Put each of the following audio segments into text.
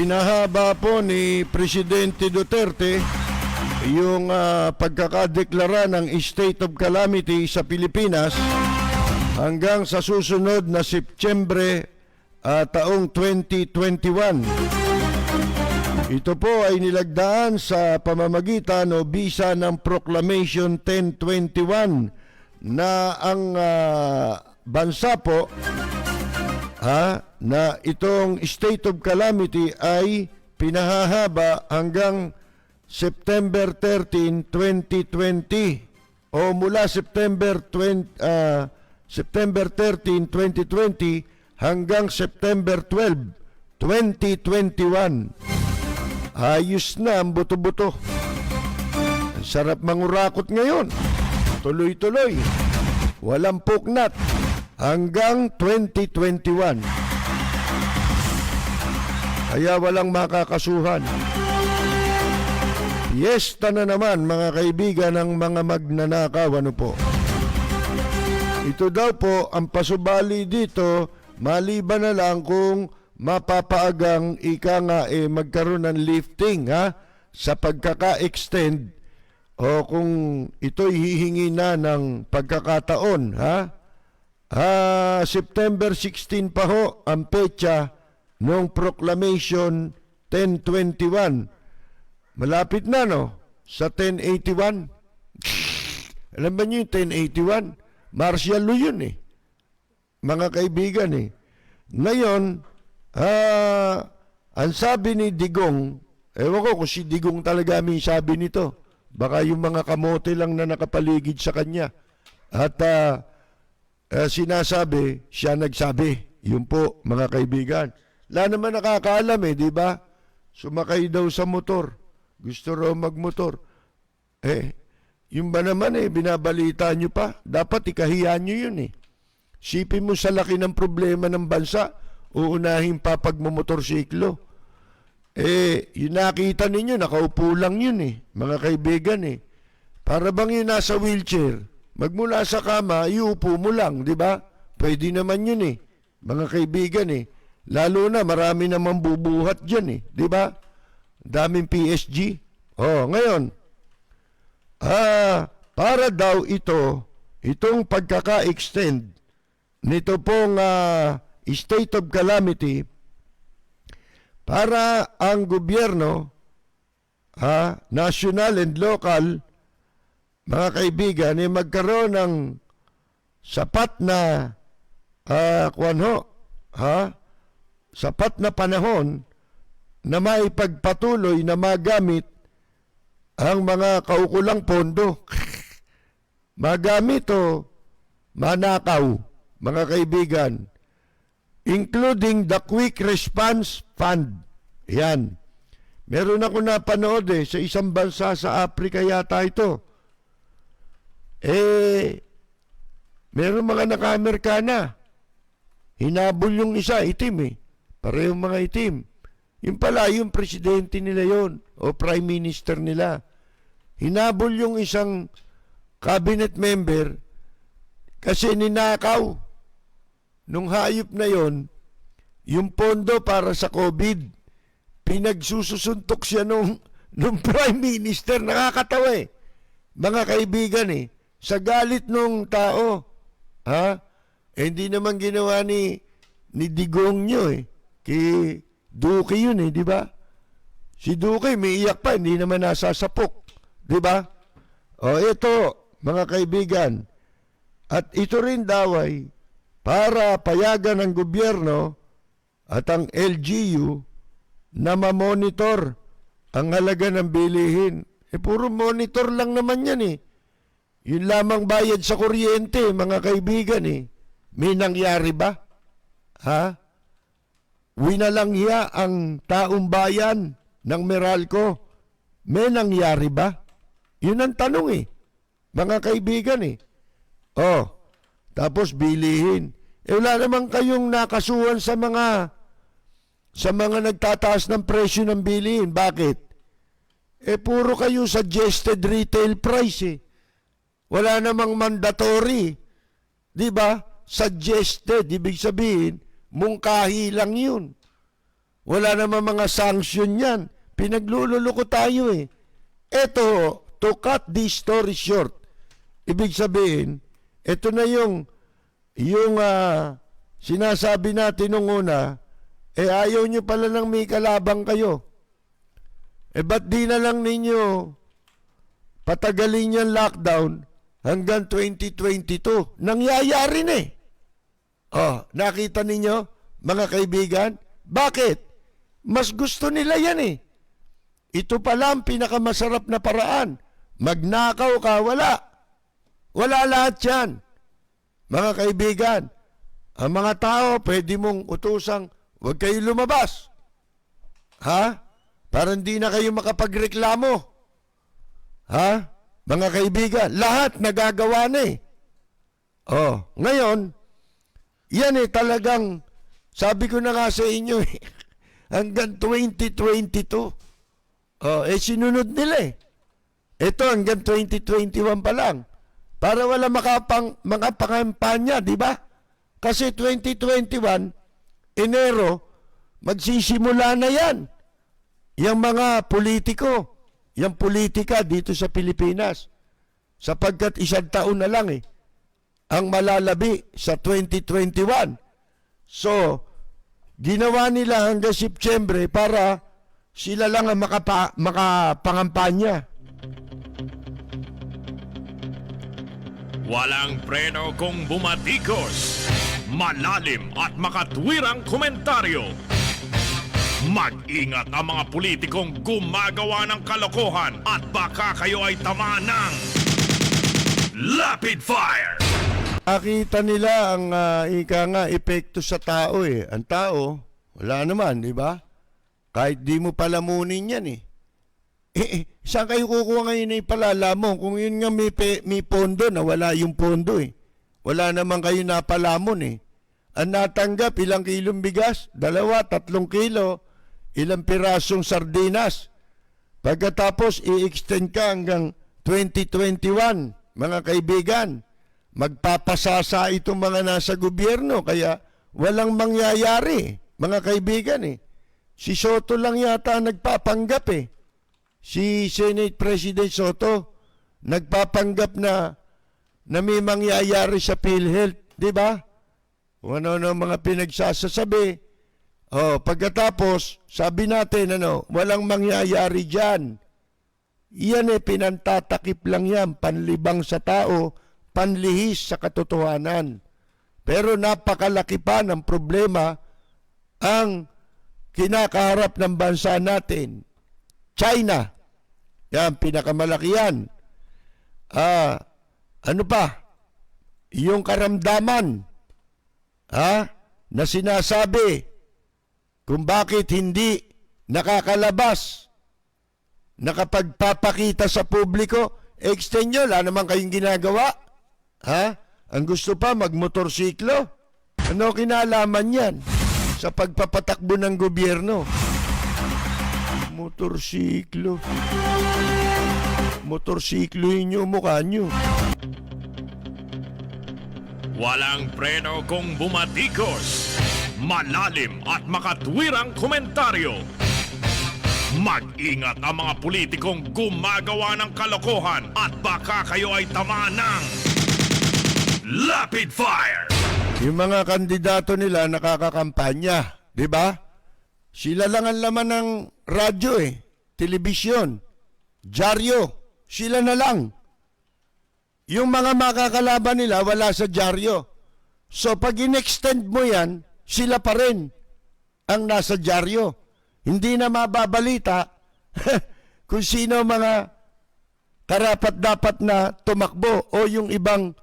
Pinahaba po ni Presidente Duterte yung pagkakadeklara ng state of calamity sa Pilipinas hanggang sa susunod na Setyembre taong 2021. Ito po ay nilagdaan sa pamamagitan o bisa ng Proclamation 1021 na ang bansa po na itong state of calamity ay pinahahaba hanggang September 13, 2020 o mula September 13, 2020 hanggang September 12, 2021. Ayos na ang buto-buto. Ang sarap mangurakot ngayon. Tuloy-tuloy. Walang puknat. Hanggang 2021. Kaya walang makakasuhan. Fiesta na naman mga kaibigan ng mga magnanakaw. Ano po? Ito daw po ang pasubali dito maliban na lang kung mapapaagang magkaroon ng lifting sa pagkaka-extend o kung ito'y hihingi na ng pagkakataon September 16 pa ho ang petsa ng Proclamation 1021. Malapit na sa 1081. Alam ba niyo yung 1081? Martial law yun mga kaibigan Ngayon, ang sabi ni Digong, ewan ko kung si Digong talaga may sabi nito. Baka yung mga kamote lang na nakapaligid sa kanya. At sinasabi, siya nagsabi. Yun po, mga kaibigan. Wala naman nakakaalam di ba? Sumakay daw sa motor. Gusto raw magmotor. Yung ba naman binabalita nyo pa? Dapat ikahiya nyo yun Sipin mo sa laki ng problema ng bansa, uunahin pa pagmumotorsiklo. Yung nakita ninyo, nakaupo lang yun mga kaibigan Para bang yun nasa wheelchair. Magmula sa kama, iupo mo lang, di ba? Pwede naman yun mga kaibigan Lalo na marami namang bubuhat dyan di ba? Daming PSG. Ngayon, para daw itong pagkaka-extend nito pong state of calamity para ang gobyerno, national and local, mga kaibigan, magkaroon ng sapat na sapat na panahon na maipagpatuloy na magamit ang mga kaukulang pondo. Magamit o manakaw, mga kaibigan, including the Quick Response Fund. Yan. Meron ako napanood sa isang bansa sa Africa yata ito. Meron mga naka-Amerikana. Hinabol yung isa, itim Parehong mga itim. Yung pala, yung presidente nila yon o prime minister nila. Hinabol yung isang cabinet member kasi ninakaw nung hayop na yon yung pondo para sa COVID. Pinagsusuntok siya nung prime minister. Nakakatawa mga kaibigan sa galit nung tao. Hindi naman ginawa ni Digong nyo kay Duque yun di ba? Si Duque may iyak pa, hindi naman nasasapok. Di ba? Ito, mga kaibigan. At ito rin daw ay para payagan ng gobyerno at ang LGU na mamonitor ang halaga ng bilihin. Puro monitor lang naman yan Yun lamang bayad sa kuryente, mga kaibigan May nangyari ba? Winalangya ang taong bayan ng Meralco. May nangyari ba? Yun ang tanong mga kaibigan tapos bilihin. Wala naman kayong nakasuhan sa mga nagtataas ng presyo ng bilihin. Bakit? Puro kayo suggested retail price Wala namang mandatory. Di ba? Suggested. Ibig sabihin, mungkahi lang yun. Wala naman mga sanction yan. Pinaglululoko tayo eh. Eto, to cut this story short, ibig sabihin, ito na yung sinasabi natin nung una, ayaw nyo pala ng may kalabang kayo. Ba't di na lang ninyo patagalin yung lockdown hanggang 2022? Nangyayari na eh. Nakita ninyo, mga kaibigan? Bakit? Mas gusto nila yan eh. Ito pala ang pinakamasarap na paraan. Magnakaw ka, wala. Wala lahat yan. Mga kaibigan, ang mga tao, pwede mong utusang, huwag kayo lumabas. Para hindi na kayo makapagreklamo. Mga kaibigan, lahat nagagawa na eh. Ngayon, yan eh talagang, sabi ko na nga sa inyo eh, hanggang 2022. Sinunod nila eh. Ito hanggang 2021 pa lang. Para wala mga pangampanya, di ba? Kasi 2021, Enero, magsisimula na yan. Yung mga politiko, yung politika dito sa Pilipinas. Sapagkat 1 taon na lang eh, ang malalabi sa 2021. So, ginawa nila hanggang September para sila lang ang makapangampanya. Walang preno kung bumatikos, malalim at makatwirang komentaryo. Mag-ingat ang mga politikong gumagawa ng kalokohan at baka kayo ay tamaan ng Rapid Fire! Nakita nila ang epekto sa tao eh. Ang tao, wala naman, di ba? Kahit di mo palamunin yan eh. Saan kayo kukuha ngayon na ipalala mo? Kung yun nga may pondo na wala yung pondo eh. Wala naman kayo napalamon eh. Ang natanggap, ilang kilong bigas? 2, 3 kilo. Ilang pirasong sardinas. Pagkatapos, i-extend ka hanggang 2021, mga kaibigan. Magpapasasa itong mga nasa gobyerno, kaya walang mangyayari, mga kaibigan eh. Si Soto lang yata nagpapanggap eh. Si Senate President Soto nagpapanggap na may mangyayari sa PhilHealth, di ba? Kung ano mga pinagsasasabi. Pagkatapos, sabi natin, walang mangyayari dyan. Iyan pinantatakip lang yan, panlibang sa tao, panlihis sa katotohanan. Pero napakalaki pa ng problema ang kinakaharap ng bansa natin. China, yan, pinakamalaki yan. Ano pa? Yung karamdaman, na sinasabi kung bakit hindi nakakalabas, nakapagpapakita sa publiko, extend nyo, wala naman kayong ginagawa. Ang gusto pa, magmotorsiklo. Ano kinalaman yan sa pagpapatakbo ng gobyerno? Motorsiklo. Motorsiklohin nyo mukha nyo. Walang preno kung bumatikos, malalim at makatwirang komentaryo. Mag-ingat ang mga politikong gumagawa ng kalokohan at baka kayo ay tamaan ng Rapid Fire! Yung mga kandidato nila nakakakampanya, di ba? Sila lang ang laman ng radyo telebisyon, dyaryo, sila na lang. Yung mga makakalaban nila wala sa dyaryo. So pag in-extend mo yan, sila pa rin ang nasa dyaryo. Hindi na mababalita kung sino mga karapat-dapat na tumakbo o yung ibang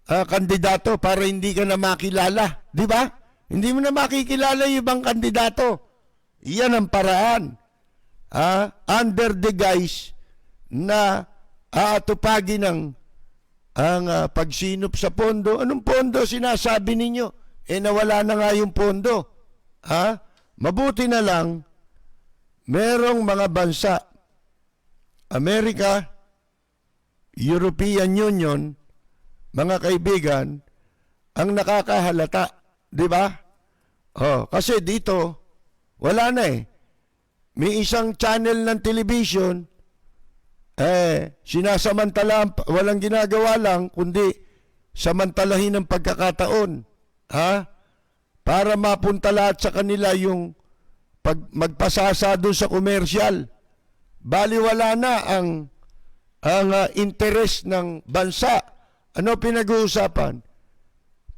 kandidato para hindi ka na makilala. Di ba? Hindi mo na makikilala yung ibang kandidato. Iyan ang paraan. Under the guise na aatupagin ang pagsinop sa pondo. Anong pondo sinasabi ninyo? Nawala na nga yung pondo. Mabuti na lang, merong mga bansa, Amerika, European Union, mga kaibigan, ang nakakahalata, di ba? Kasi dito, Wala na eh. May isang channel ng television, sinasamantala, walang ginagawa lang, kundi samantalahin ang pagkakataon. Ha? Para mapunta lahat sa kanila yung magpasasa doon sa komersyal. Baliwala na ang interes ng bansa. Ano pinag-uusapan?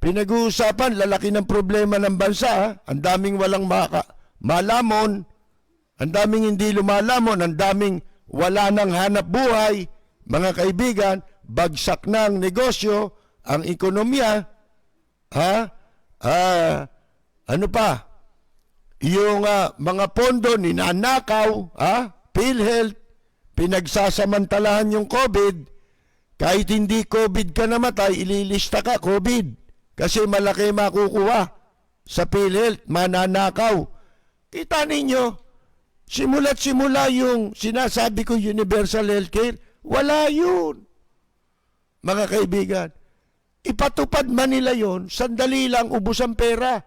Pinag-uusapan, lalaki ng problema ng bansa. Ha? Ang daming walang malamon, ang daming hindi lumalamon, ang daming wala nang hanap buhay. Mga kaibigan, bagsak na ang negosyo, ang ekonomiya. Ha? Ano pa? Yung mga pondo ninanakaw, PhilHealth, pinagsasamantalahan yung COVID. Kahit hindi COVID ka namatay, ililista ka COVID. Kasi malaki makukuha sa PhilHealth, mananakaw. Kita ninyo, simula't simula yung sinasabi ko universal healthcare, wala yun. Mga kaibigan, ipatupad man nila yun, sandali lang ubos ang pera.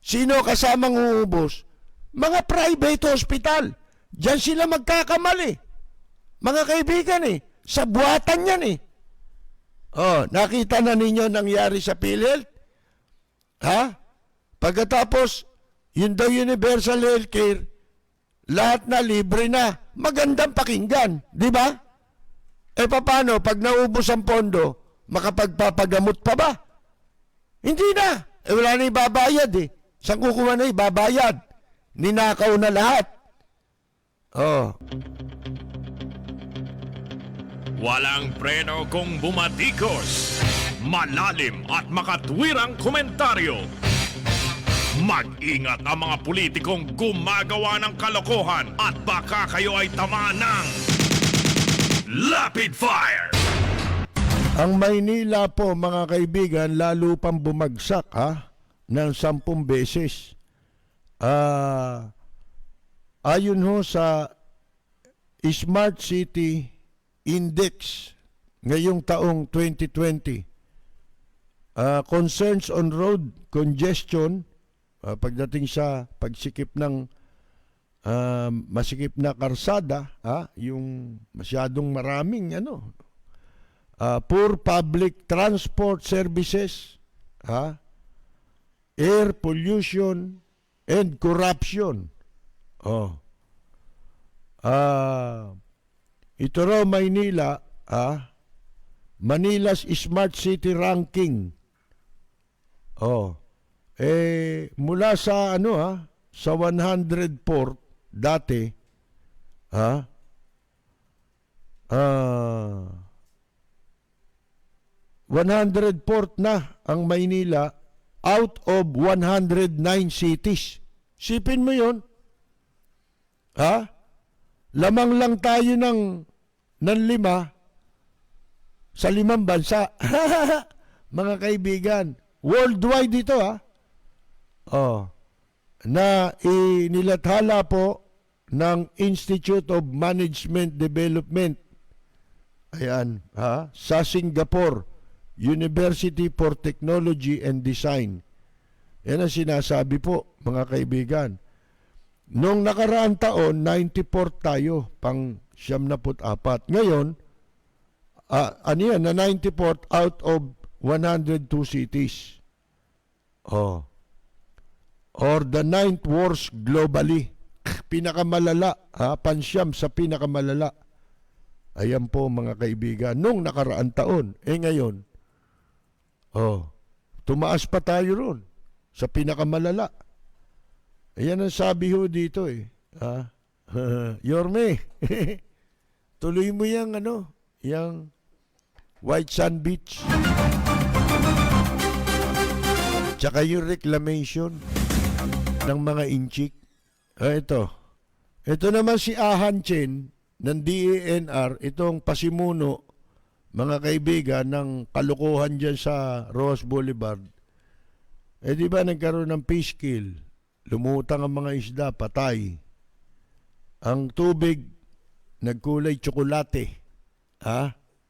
Sino kasamang uubos? Mga private hospital. Diyan sila magkakamali. Mga kaibigan sa buhatan yan nakita na ninyo nangyari sa PhilHealth? Ha? Pagkatapos, yun daw universal healthcare, lahat na libre na. Magandang pakinggan, di ba? Paano, pag naubos ang pondo, makapagpapagamot pa ba? Hindi na. Wala na ibabayad Saan kukuha na ibabayad? Ninakaw na lahat. Walang preno kung bumatikos. Malalim at makatwirang komentaryo. Mag-ingat ang mga politikong gumagawa ng kalokohan at baka kayo ay tamaan ng Rapid Fire! Ang Maynila po, mga kaibigan, lalo pang bumagsak ng 10 beses. Ayon ho sa Smart City Index ngayong taong 2020, concerns on road congestion, pagdating sa pagsikip ng masikip na karsada, yung masyadong maraming poor public transport services, air pollution and corruption. Ito raw Maynila, Manila's Smart City Ranking. Mula sa sa 104 dati, 104 na ang Maynila out of 109 cities. Sipin mo yun. Lamang lang tayo ng 5 sa 5 bansa. Mga kaibigan, worldwide ito na inilathala po ng Institute of Management Development. Ayan, sa Singapore University for Technology and Design. Yan ang sinasabi po, mga kaibigan. Noong nakaraang taon, 94 tayo, pang 74. Ngayon, na 94 out of 102 cities. Or the 9th worst globally. Pinakamalala, pansyam sa pinakamalala. Ayan po, mga kaibigan, noong nakaraang taon. Ngayon, tumaas pa tayo ron sa pinakamalala. Ayan ang sabi ho dito Yorme, tuloy mo yung yung White Sand Beach. Tsaka yung reclamation ng mga inchik. Ito naman si Ahan Chen ng DENR, itong pasimuno, mga kaibigan, ng kalukuhan dyan sa Ross Boulevard. Di ba nagkaroon ng fish kill? Lumutang ang mga isda, patay. Ang tubig, nagkulay tsokolate.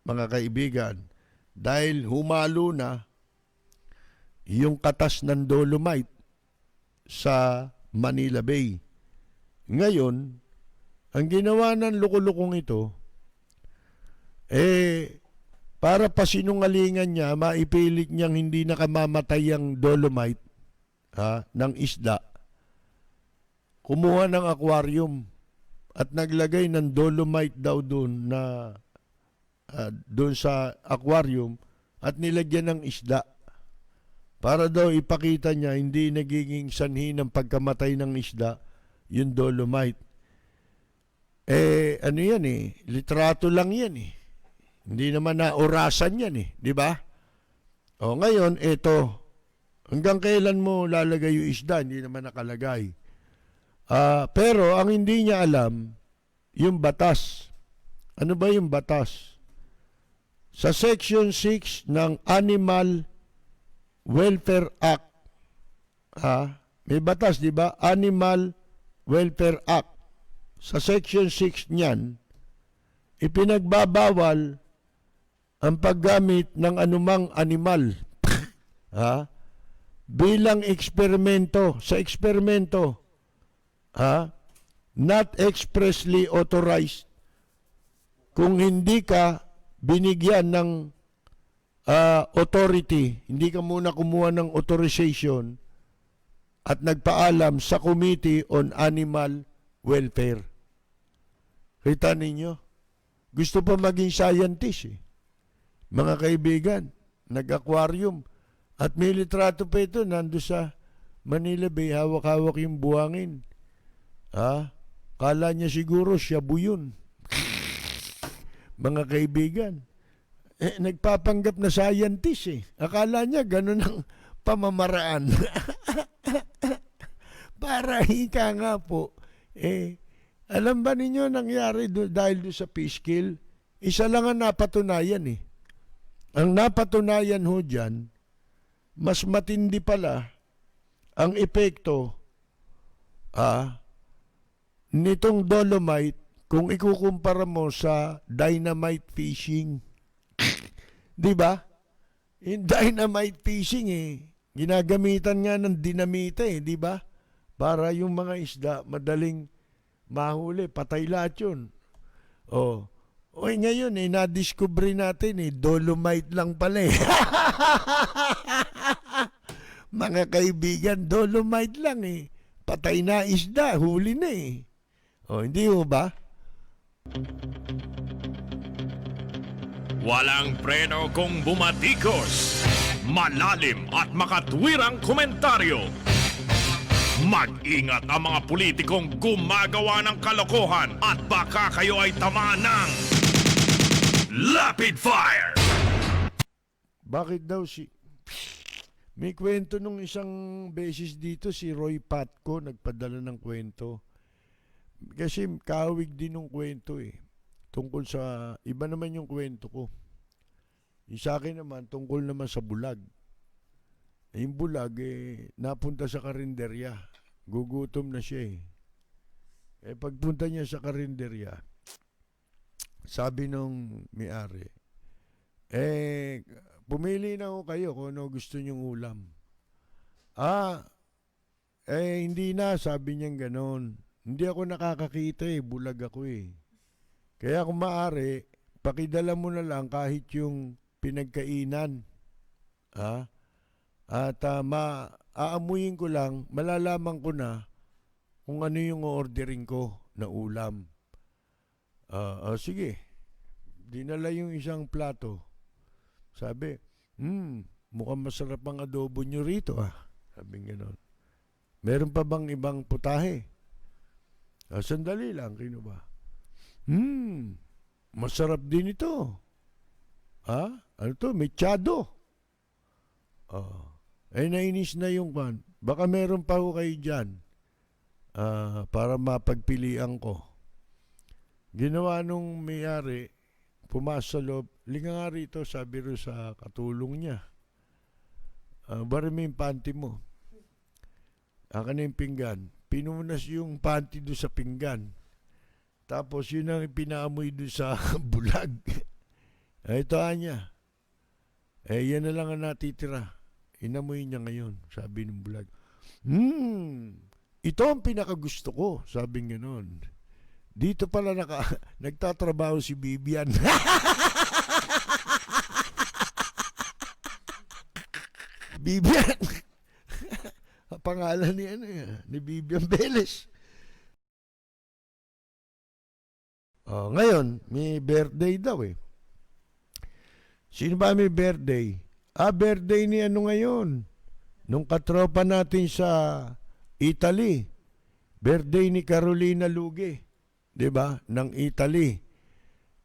Mga kaibigan. Dahil humalo na yung katas ng dolomite sa Manila Bay. Ngayon, ang ginawa ng lukulukong ito, para pasinungalingan niya, maipilit niyang hindi nakamamatay ang dolomite ng isda, kumuha ng aquarium at naglagay ng dolomite daw doon na doon sa aquarium at nilagyan ng isda para daw ipakita niya hindi nagiging sanhi ng pagkamatay ng isda yung dolomite. Ano yan litrato lang yan Hindi naman na orasan yan di ba? O ngayon, eto, hanggang kailan mo lalagay yung isda? Hindi naman nakalagay. Pero ang hindi niya alam, yung batas. Ano ba yung batas? Sa Section 6 ng Animal Welfare Act, may batas, di ba? Animal Welfare Act. Sa Section 6 niyan, ipinagbabawal ang paggamit ng anumang animal bilang eksperimento. Sa eksperimento, not expressly authorized kung hindi ka binigyan ng authority, hindi ka muna kumuha ng authorization at nagpaalam sa Committee on Animal Welfare. Kita ninyo? Gusto pa maging scientist Mga kaibigan, nag-aquarium. At may litrato pa ito, nando sa Manila Bay, hawak-hawak yung buhangin. Kala niya siguro siya buyon. Mga kaibigan, nagpapanggap na scientist Akala niya ganun ang pamamaraan. Para hika nga po, alam ba ninyo nangyari dahil doon sa fish kill? Isa lang ang napatunayan Ang napatunayan ho dyan, mas matindi pala ang epekto nitong dolomite kung ikukumpara mo sa dynamite fishing. Di ba? Yung dynamite fishing ginagamitan nga ng dinamite di ba? Para yung mga isda madaling mahuli, patay lahat yun. Ngayon na-discover natin dolomite lang pala Mga kaibigan, dolomite lang Patay na isda, huli na hindi ho ba? Walang preno kung bumatikos. Malalim at makatwirang komentaryo. Mag-ingat ang mga politikong gumagawa ng kalokohan at baka kayo ay tamaan ng Rapid Fire! Bakit daw may kwento nung isang beses dito si Roy Patco nagpadala ng kwento. Kasi kahawig din ng kwento tungkol sa iba naman yung kwento ko. Yung sa akin naman tungkol naman sa bulag. Yung bulag napunta sa karinderya. Gugutom na siya pagpunta niya sa karinderya, sabi nung may-ari, pumili na ho kayo kung ano gusto nyong ulam. Hindi na, sabi niyang ganon. Hindi ako nakakakita bulag ako Kaya kung maaari, pakidala mo na lang kahit yung pinagkainan. At aamuyin ko lang, malalaman ko na kung ano yung ordering ko na ulam. Sige. Dinala yung isang plato. Sabi, mukhang masarap ang adobo nyo rito Sabi gano'n. Meron pa bang ibang putahe? Sandali lang, kinuha. Masarap din ito. Ano to? Mechado. Nainis na yung kan. Baka meron pa ho kayo dyan para mapagpilian ko. Ginawa nung may-ari, pumasok sa loob, linga nga rito, sabi rin sa katulong niya. Bari mo yung panty mo. Aka na yung pinggan. Pinunas yung panty doon sa pinggan. Tapos yun ang pinaamoy doon sa bulag. Ito niya. Yan na lang ang natitira. Inamoy niya ngayon, sabi ng bulag. ito ang pinakagusto ko, sabi gano'n. Dito pala nagtatrabaho si Bibian. Bibian. Pangalan ni Bibian Velez. Oh, ngayon, may birthday daw eh. Sino ba may birthday? Birthday ni ano ngayon? Nung katropa natin sa Italy. Birthday ni Carolina Luge. 'Di ba? Ng Italy.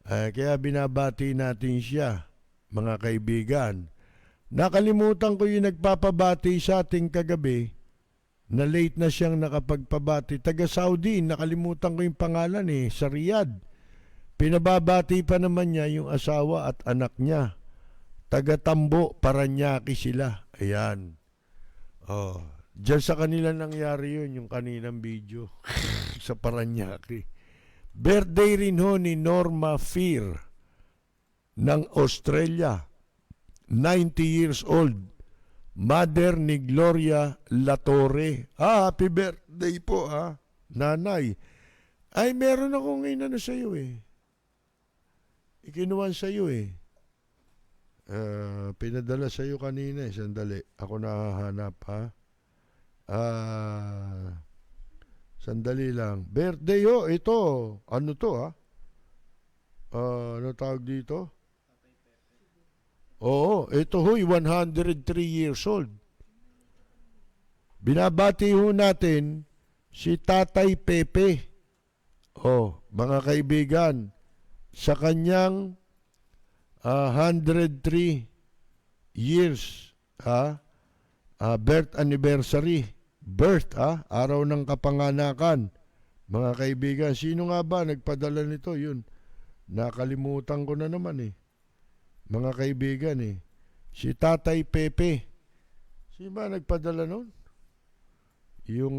Kaya binabati natin siya, mga kaibigan. Nakalimutan ko yung nagpapabati sa ating kagabi na late na siyang nakapagpabati. Taga Saudi, nakalimutan ko yung pangalan sa Riyadh. Pinababati pa naman niya yung asawa at anak niya. Taga Tambo, Paranaque sila. Ayan. Oh, diyan sa kanila nangyari yun, yung kaninang video. Sa Paranaque. Birthday rin ho ni Norma Fear ng Australia. 90 years old. Mother ni Gloria Latore. Happy birthday po nanay. Ay, meron akong inano sa iyo Ikinuwan sa iyo pinadala sa iyo kanina Sandali. Ako nahahanap sandali lang. Birthday ito. Ano to ano tawag dito? Oo, ito 103 years old. Binabati natin si Tatay Pepe. Mga kaibigan, sa kanyang 103 years birth anniversary. Araw ng kapanganakan. Mga kaibigan, sino nga ba nagpadala nito? Yun, nakalimutan ko na naman mga kaibigan si Tatay Pepe. Sino ba nagpadala nun? Yung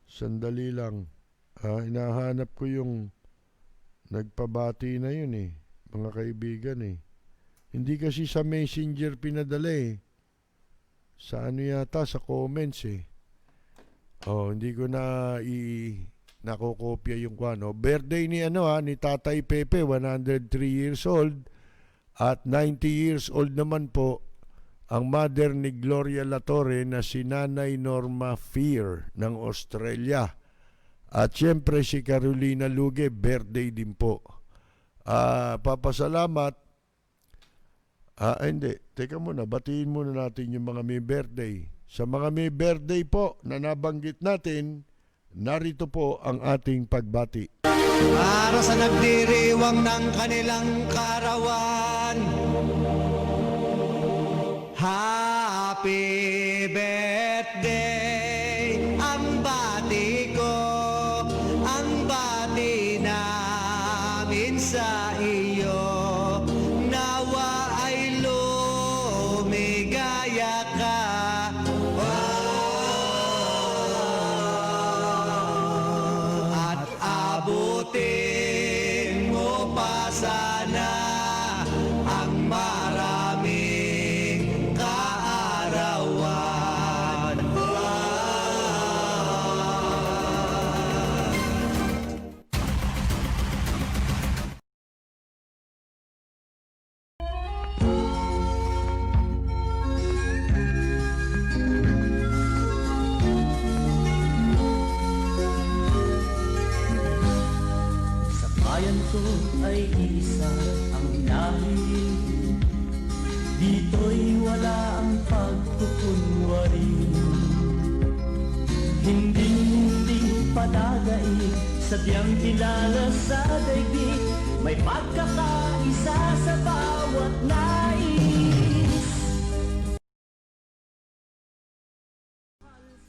sandali lang hinahanap ko yung nagpabati na yun mga kaibigan hindi kasi sa messenger pinadala sa ano yata sa comments hindi ko na nakokopya yung kwano. Birthday ni ni Tatay Pepe, 103 years old, at 90 years old naman po ang mother ni Gloria Latore na si Nanay Norma Fear ng Australia. At siyempre si Carolina Luge, birthday din po. Papasalamat. Hindi. Teka muna, batiin muna natin yung mga may birthday. Sa mga may birthday po na nabanggit natin, narito po ang ating pagbati. Para sa nagdiriwang ng kanilang karawan, happy birthday, ang bati ko, ang bati namin sa iyo, nawa ay lumigaya ka. At abutin mo pa sana ang maraming kaarawan. Sa bayan ko ay isa ang lahi, dito'y wala ang pagkukunwari. Hindi padagay, sadyang kilala sa daigdig, may pagkakaisa sa bawat nais.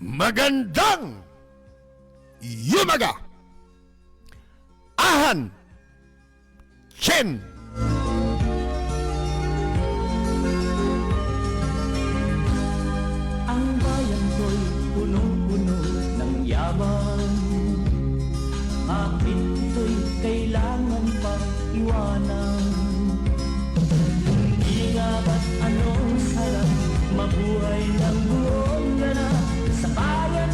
Magandang yumaga! Ahan! Chen! Ang bayan ko'y punong-puno ng yaman, akin ito'y kailangan pang iwanan. Hindi nga ba't anong sarap mabuhay ng buong ganap sa bayan